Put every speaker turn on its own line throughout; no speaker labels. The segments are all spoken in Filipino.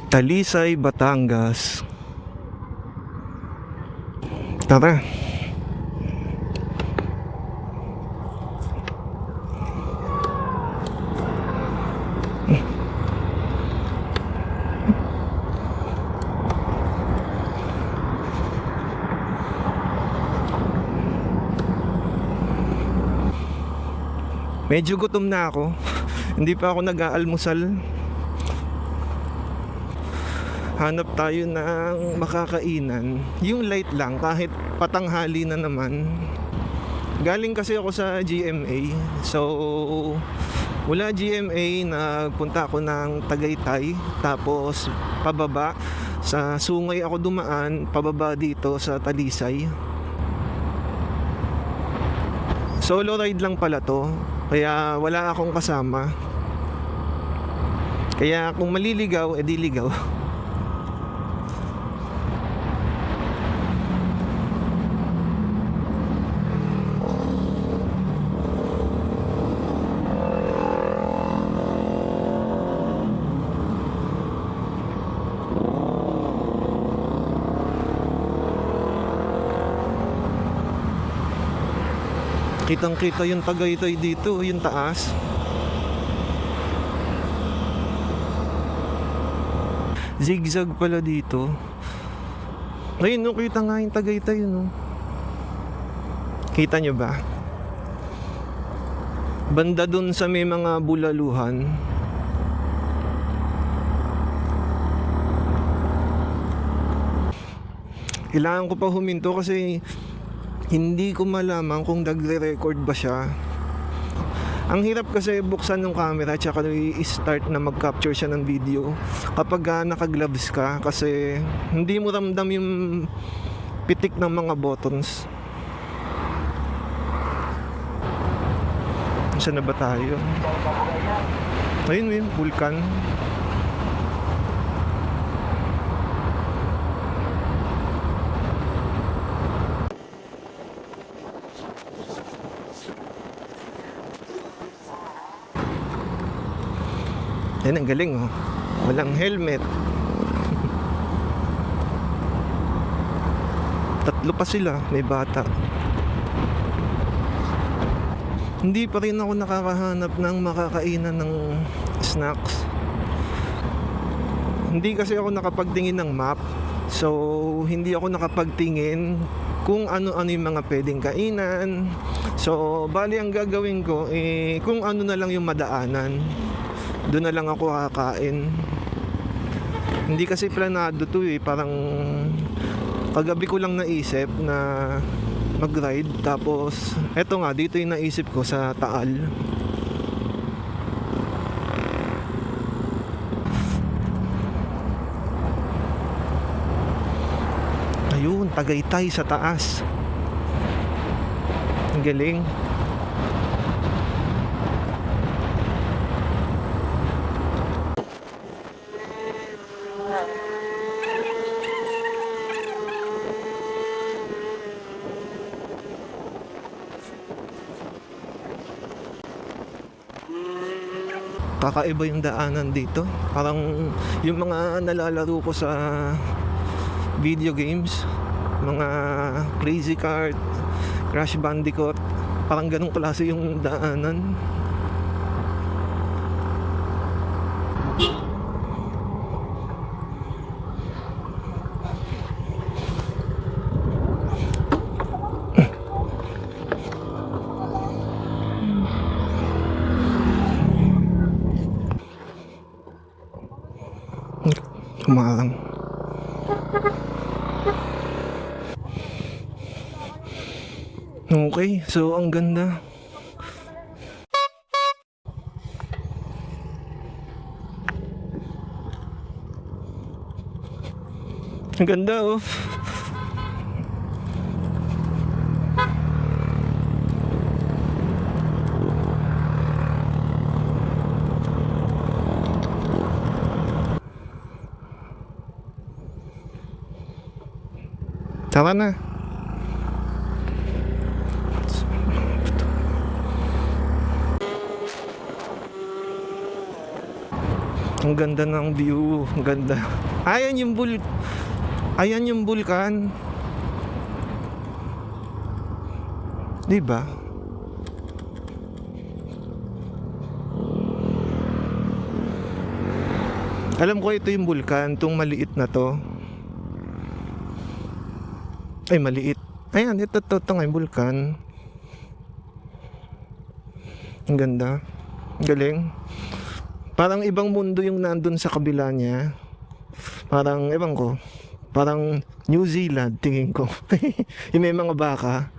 Talisay, Batangas. Tara. Medyo gutom na ako. Hindi pa ako nag-aalmusal. Hanap tayo ng makakainan. Yung light lang, kahit patanghali na naman. Galing kasi ako sa GMA. So, mula GMA, nagpunta ako ng Tagaytay. Tapos, pababa. Sa Sungay ako dumaan, pababa dito sa Talisay. Solo ride lang pala to. Kaya wala akong kasama. Kaya kung maliligaw, edi ligaw. Kitang-kita yung Tagaytay dito, yung taas. Zigzag pala dito. Ayun, no, kita nga yung Tagaytay, no. Kita nyo ba? Banda dun sa may mga bulaluhan. Kailangan ko pa huminto kasi hindi ko malaman kung nagre-record ba siya. Ang hirap kasi buksan yung camera tsaka i-start na mag-capture siya ng video kapag naka-gloves ka, kasi hindi mo ramdam yung pitik ng mga buttons. Saan na ba tayo? Ayun yung vulkan. Yan, ang galing, oh. Walang helmet. Tatlo pa sila, may bata. Hindi pa rin ako nakakahanap ng makakainan ng snacks. Hindi kasi ako nakapagtingin ng map. So, hindi ako nakapagtingin kung ano-ano yung mga pwedeng kainan. So, bali ang gagawin ko, kung ano na lang yung madaanan, doon na lang ako kakain. Hindi kasi planado to eh. Parang kagabi ko lang naisip na mag-ride. Tapos eto nga, dito yung naisip ko sa Taal. Ayun, Tagaytay sa taas. Ang galing. Kakaiba yung daanan dito. Parang yung mga nalalaro ko sa video games, mga Crazy Kart, Crash Bandicoot, parang ganong klase yung daanan. Kumarang. Okay, so ang ganda. Ang ganda, oh. Tara na. Ang ganda ng view, ang ganda. Ayan yung bulkan. 'Di ba? Alam ko ito yung bulkan, tong maliit na to. Ay, maliit. Ayan, ito nga yung bulkan. Ang ganda. Galing. Parang ibang mundo yung nandun sa kabila niya. Parang, ewan ko, parang New Zealand, tingin ko. Yung may mga baka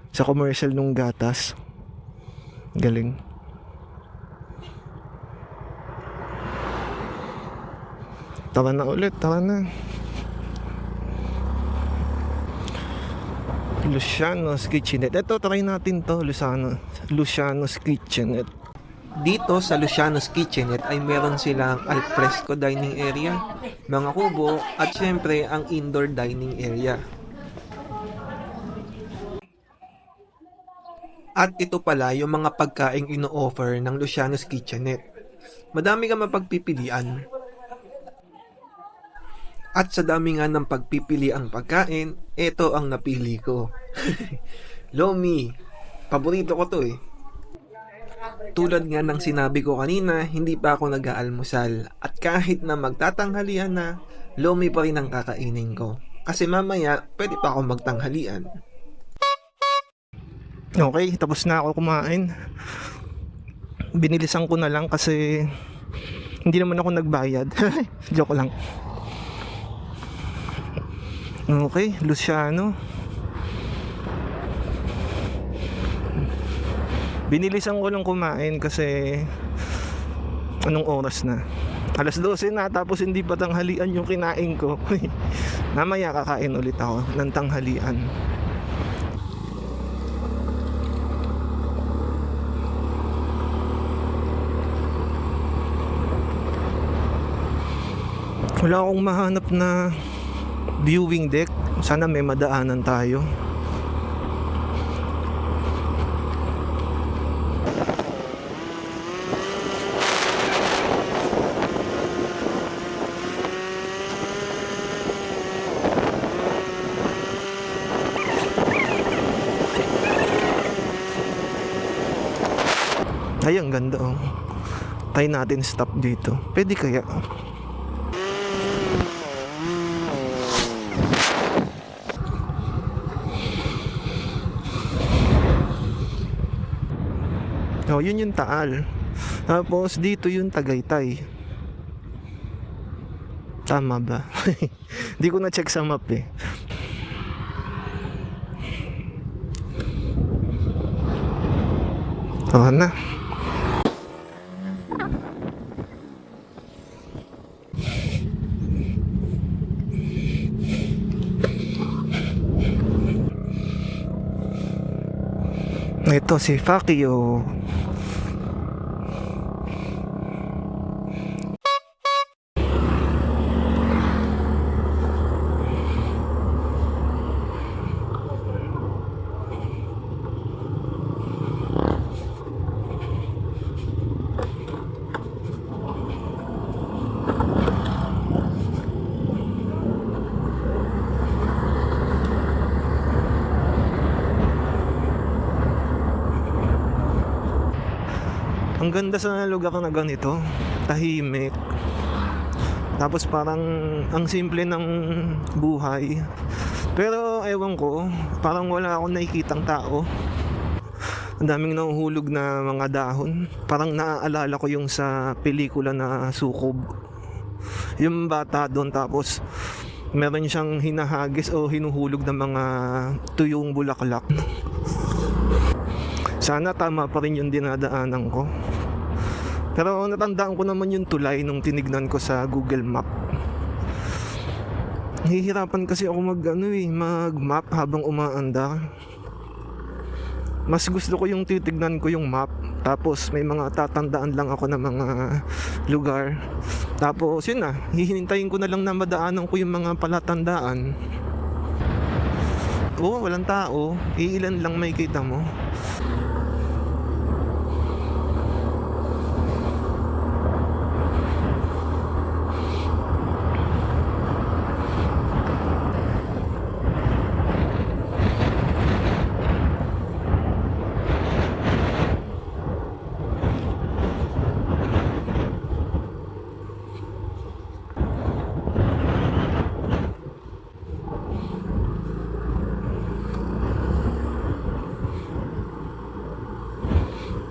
sa commercial nung gatas. Galing. Tara na ulit, tara na. Luciano's Kitchenette. Ito, try natin to, Luciano's Kitchenette. Dito sa Luciano's Kitchenette ay meron silang alfresco dining area, mga kubo, at syempre ang indoor dining area. At ito pala yung mga pagkaing ino-offer ng Luciano's Kitchenette. Madami kang mapagpipilian. At sa dami nga ng pagpipili ang pagkain, ito ang napili ko. Lomi. Paborito ko to eh. Tulad nga ng sinabi ko kanina, hindi pa ako nag-aalmusal. At kahit na magtatanghalian na, lomi pa rin ang kakainin ko. Kasi mamaya, pwede pa ako magtanghalian. Okay, tapos na ako kumain. Binilisan ko na lang kasi hindi naman ako nagbayad. Joke lang. Okay, Luciano. Binilisan ko lang kumain kasi anong oras na? 12:00 na, tapos hindi pa tanghalian yung kinain ko. Mamaya kakain ulit ako ng tanghalian. Wala akong mahanap na viewing deck. Sana may madaanan tayo. Ay, ang ganda oh. Try natin stop dito. Pwede kaya? Oh, yun yung Taal. Tapos dito yung Tagaytay. Tama ba? Hindi ko na check sa map eh. Tara na. Ito si Fakio. Ang ganda sa lugar na ganito, tahimik. Tapos parang ang simple ng buhay. Pero ewan ko, parang wala akong nakikitang tao. Ang daming nahuhulog na mga dahon. Parang naaalala ko yung sa pelikula na Sukob. Yung bata doon, tapos meron siyang hinahagis o hinuhulog ng mga tuyong bulaklak. Sana tama pa rin yung dinadaanan ko. Pero natandaan ko naman yung tulay nung tinignan ko sa Google Map. Hihirapan kasi ako mag-map habang umaandar. Mas gusto ko yung titignan ko yung map, tapos may mga tatandaan lang ako ng mga lugar. Tapos yun na, hihintayin ko na lang na madaanan ko yung mga palatandaan. Oo, walang tao. Iilan lang may kita mo.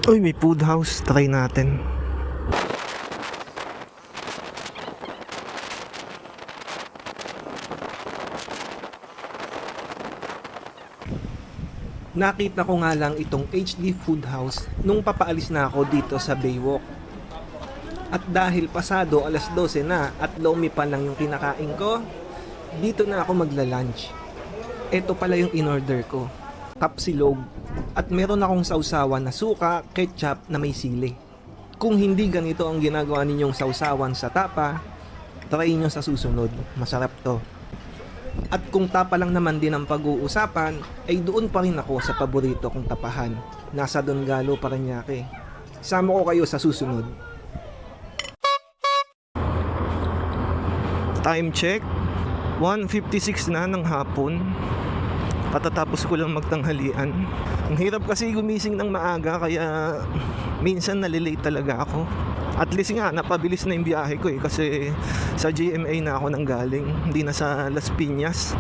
Uy, may food house. Try natin. Nakita ko nga lang itong HD Food House nung papaalis na ako dito sa Baywalk. At dahil pasado alas 12 na at lomi pa lang yung kinakain ko, dito na ako magla-lunch. Ito pala yung in-order ko. Kapsilog. At meron akong sausawan na suka, ketchup na may sili. Kung hindi ganito ang ginagawa ninyong sausawan sa tapa, try nyo sa susunod. Masarap to. At kung tapa lang naman din ang pag-uusapan, ay doon pa rin ako sa paborito kong tapahan. Nasa Don Galo, Parañaque. Sama ko kayo sa susunod. Time check, 1:56 na ng hapon. Patatapos ko lang magtanghalian. Ang hirap kasi gumising ng maaga, kaya minsan nalilate talaga ako. At least nga, napabilis na yung biyahe ko kasi sa GMA na ako nang galing, hindi na sa Las Piñas.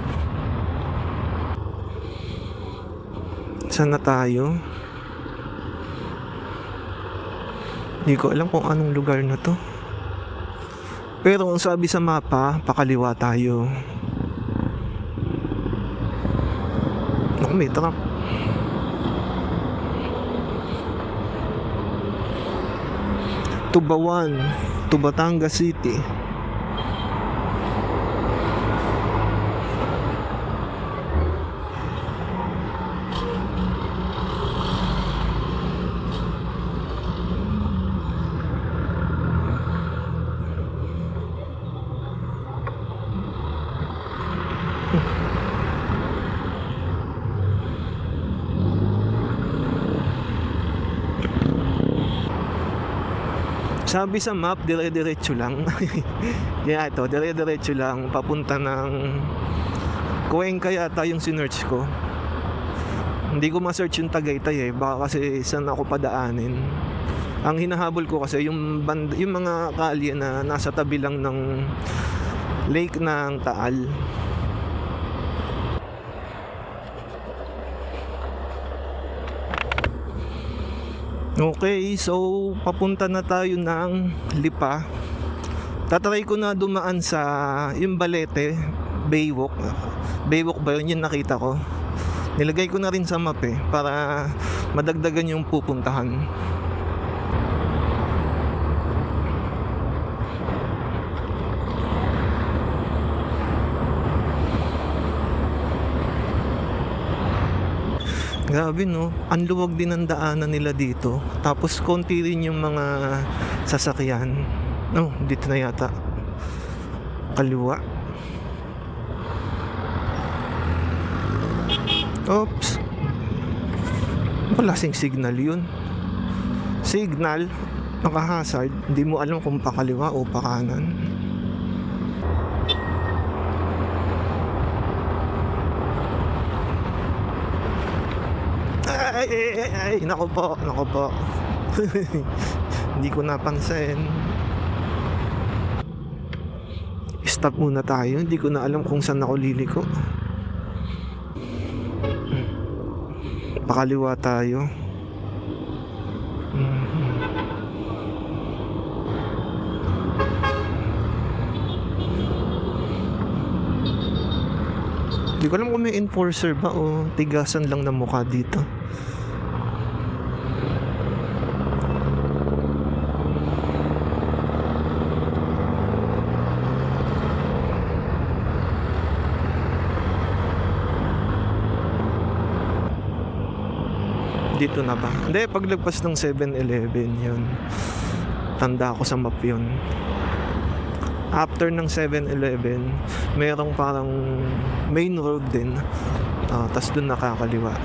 Saan na tayo? Hindi ko alam kung anong lugar na to. Pero ang sabi sa mapa, pakaliwa tayo. Naku, may truck. Tubawan, to Batangas City. Sabi sa map, dire-diretso lang. Yeah, ito, dire-diretso lang papunta ng Cuenca yata yung sinearch ko. Hindi ko ma-search yung Tagaytay baka kasi saan ako padaanin. Ang hinahabol ko kasi yung mga kalye na nasa tabi lang ng lake ng Taal. Okay, so papunta na tayo ng Lipa. Tatry ko na dumaan sa yung Balete, Baywalk. Baywalk ba yun? Yung nakita ko. Nilagay ko na rin sa map para madagdagan yung pupuntahan. Grabe no, ang luwag din ang daanan nila dito. Tapos konti rin yung mga sasakyan. No, dito na yata. Kaliwa. Oops. Wala sing signal yun. Signal, naka-hazard. Hindi mo alam kung pakaliwa o pakanan. Ay, nako po. Hindi ko napansin. Stop muna tayo. Hindi ko na alam kung saan ako liliko. Pakaliwa tayo. Hindi ko alam kung may enforcer ba o tigasan lang ng mukha dito. Dito na ba? Hindi, paglagpas ng 7-Eleven yun. Tanda ko sa map yun. After ng 7-Eleven, merong parang main road din. Tas dun nakakaliwa.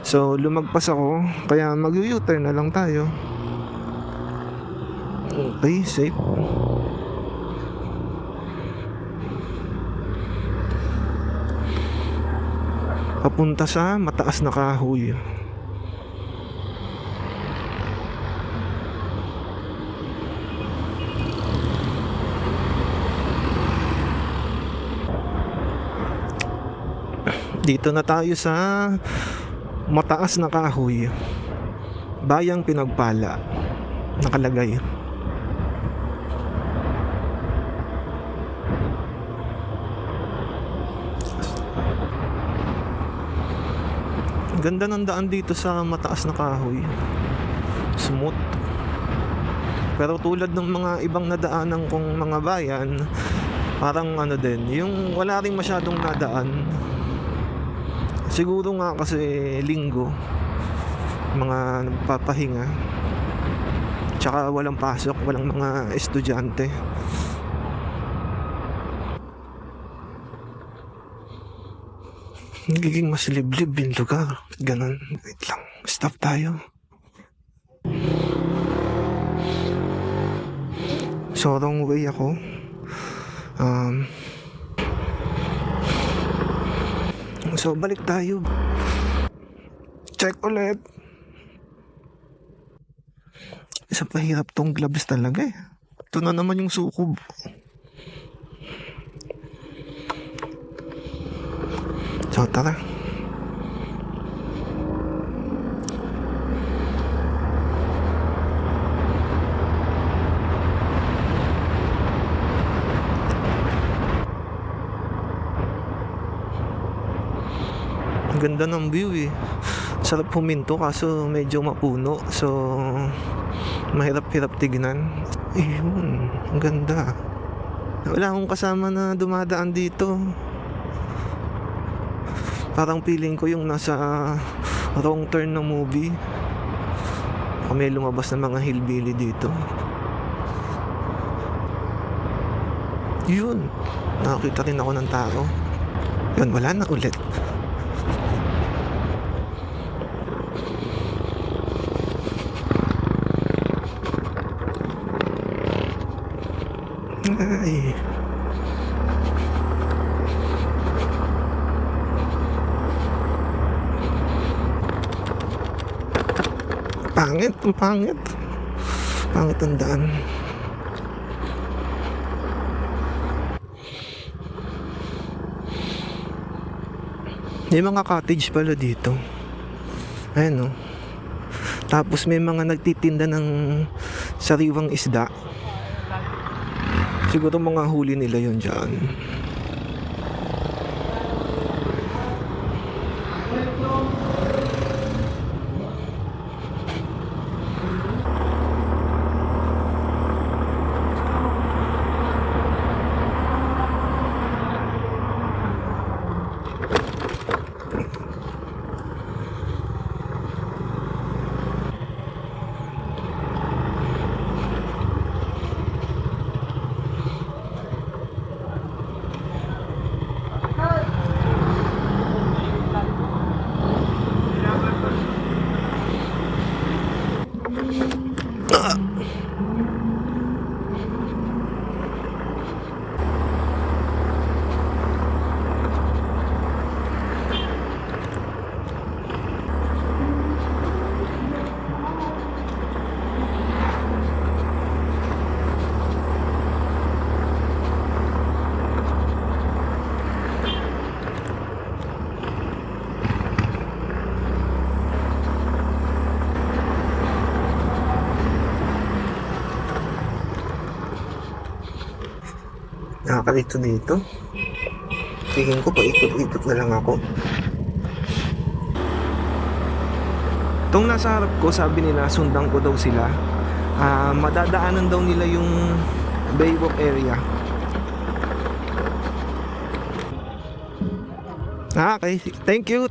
So, lumagpas ako. Kaya mag-U-turn na lang tayo. Okay, safe. Papunta sa mataas na kahoy. Dito na tayo sa Mataas na kahoy, bayang pinagpala, nakalagay. Ganda ng daan dito sa mataas na kahoy, smooth. Pero tulad ng mga ibang nadaanan kong mga bayan, parang ano din, yung wala ring masyadong nadaan. Siguro nga kasi linggo, mga nagpapahinga, tsaka walang pasok, walang mga estudyante. Nagiging mas liblib yung lugar. Ganun. Wait lang. Stop tayo. So, wrong way ako. So, balik tayo. Check ulit. Isa pa hirap tong gloves talaga eh. Ito na naman yung sukob. So, tara. Ang ganda ng view eh. Sarap huminto kaso medyo mapuno. So, mahirap-hirap tignan. Ayun, ang ganda. Wala akong kasama na dumadaan dito. Parang feeling ko yung nasa wrong turn ng movie. May lumabas na mga hillbilly dito. Yun, nakakita rin ako ng tao. Yun, wala na ulit. Ay. Pangit, ang pangit. Pangit ang daan. May mga cottage pala dito. Ayan o. Tapos may mga nagtitinda ng sariwang isda. Siguro mga huli nila yun dyan. Nakakalito dito. Tingin ko paikot-ikot na lang ako. Itong nasa harap ko, sabi nila sundan ko daw sila. Madadaanan daw nila yung Baywalk area. Okay, thank you.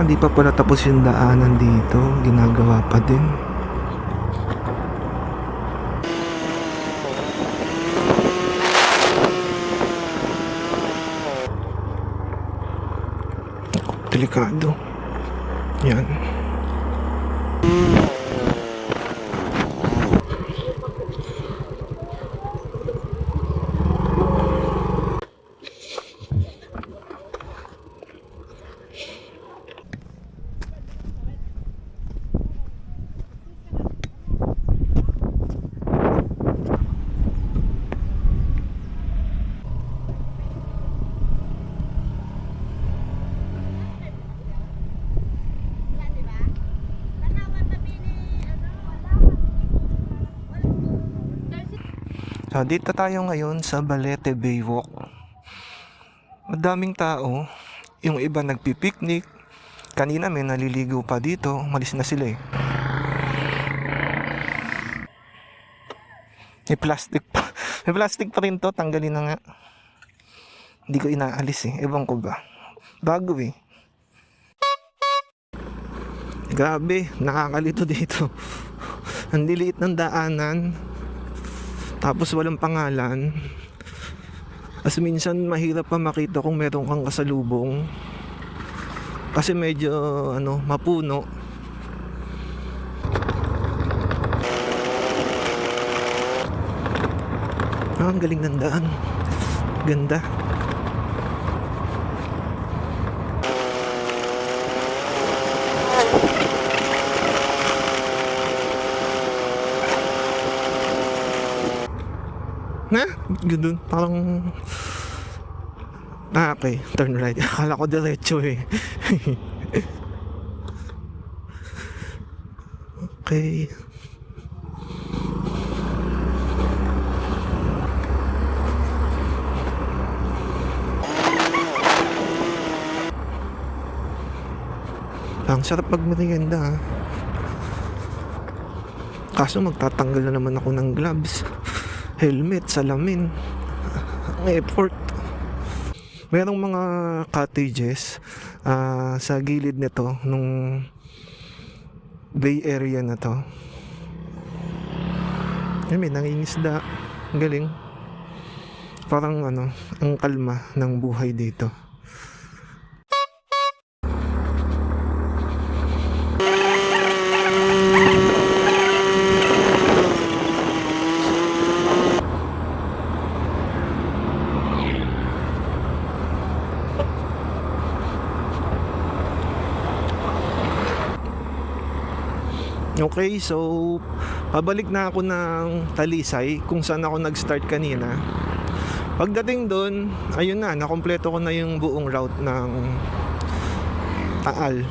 Di pa pala tapos yung daanan dito. Ginagawa pa din. Delikado. Yan. So, dito tayo ngayon sa Balete Baywalk. Madaming tao. Yung iba nagpipiknik. Kanina may naliligo pa dito. Malis na sila eh. May plastic pa. May plastic pa rin to. Tanggalin na nga. Hindi ko inaalis eh. Ewan ko ba. Bago eh. Grabe. Nakakalito dito. Ang liliit ng daanan. Tapos walang pangalan. As minsan mahirap pa makita kung meron kang kasalubong. Kasi medyo mapuno. Ang galing ng daan. Ganda. Na? Ganun. Parang... okay. Turn right. Akala ko diretso eh. Okay. Ang sarap magmerienda ha. Kaso magtatanggal na naman ako ng gloves, helmet, salamin. Ang effort. Merong mga cottages sa gilid nito nung bay area na to. May nangingisda. Ang galing. Parang ang kalma ng buhay dito. Okay, so pabalik na ako ng Talisay kung saan ako nag-start kanina. Pagdating doon, ayun na, nakompleto ko na yung buong route ng Taal.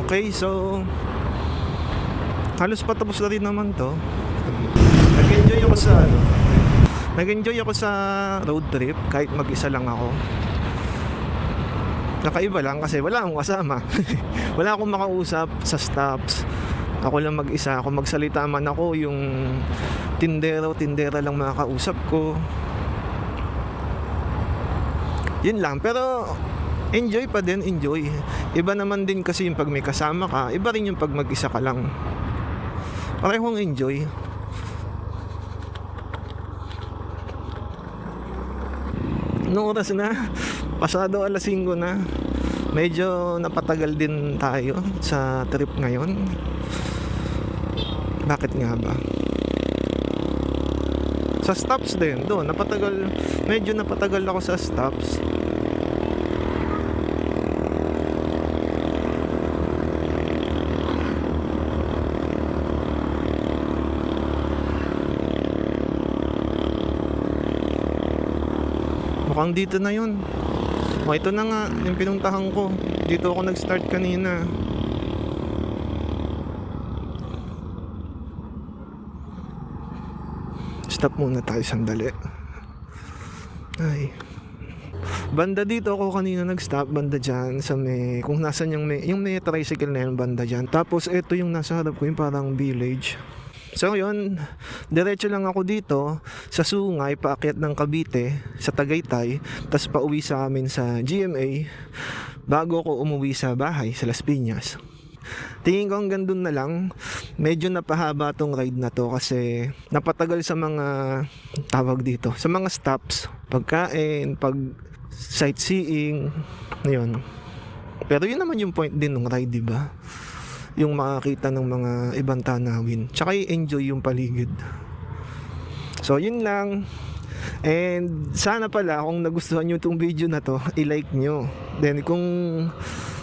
Okay, so halos patapos na rin naman to. Nag-enjoy ako sa road trip kahit mag-isa lang ako. Nakaiba lang kasi wala akong kasama. Wala akong makausap sa stops. Ako lang mag-isa. Kung magsalita man ako, yung tindera lang makakausap ko. Yun lang. Pero enjoy pa din, enjoy. Iba naman din kasi yung pag may kasama ka. Iba rin yung pag mag-isa ka lang. Parehong enjoy. Anong oras na? Pasado alas 5 na. Medyo napatagal din tayo sa trip ngayon. Bakit nga ba? Sa stops din, doon medyo napatagal ako sa stops. Mukhang dito na yun. Ito na nga yung pinuntahan ko. Dito ako nag-start kanina. Stop muna tayo sandali. Ay. Banda dito ako kanina nag-stop. Banda dyan sa may... Kung nasan yung may tricycle na yun, banda dyan. Tapos ito yung nasa harap ko, yung parang village. So yun, diretso lang ako dito sa Sungay, paakyat ng Cavite, sa Tagaytay, tapos pauwi sa amin sa GMA bago ako umuwi sa bahay sa Las Piñas. Tingin ko hanggang dun na lang. Medyo napahaba tong ride na to kasi napatagal sa mga tawag dito, sa mga stops, pagkain, pag sightseeing, yun. Pero yun naman yung point din ng ride, diba? Yung makakita ng mga ibang tanawin, tsaka i-enjoy yung paligid. So yun lang. And sana pala kung nagustuhan nyo itong video na to, i-like nyo. Then kung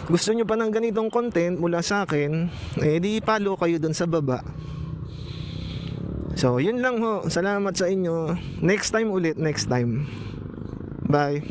gusto nyo pa ng ganitong content mula sa akin, di follow kayo dun sa baba. So yun lang ho. Salamat sa inyo. Next time ulit, next time. Bye.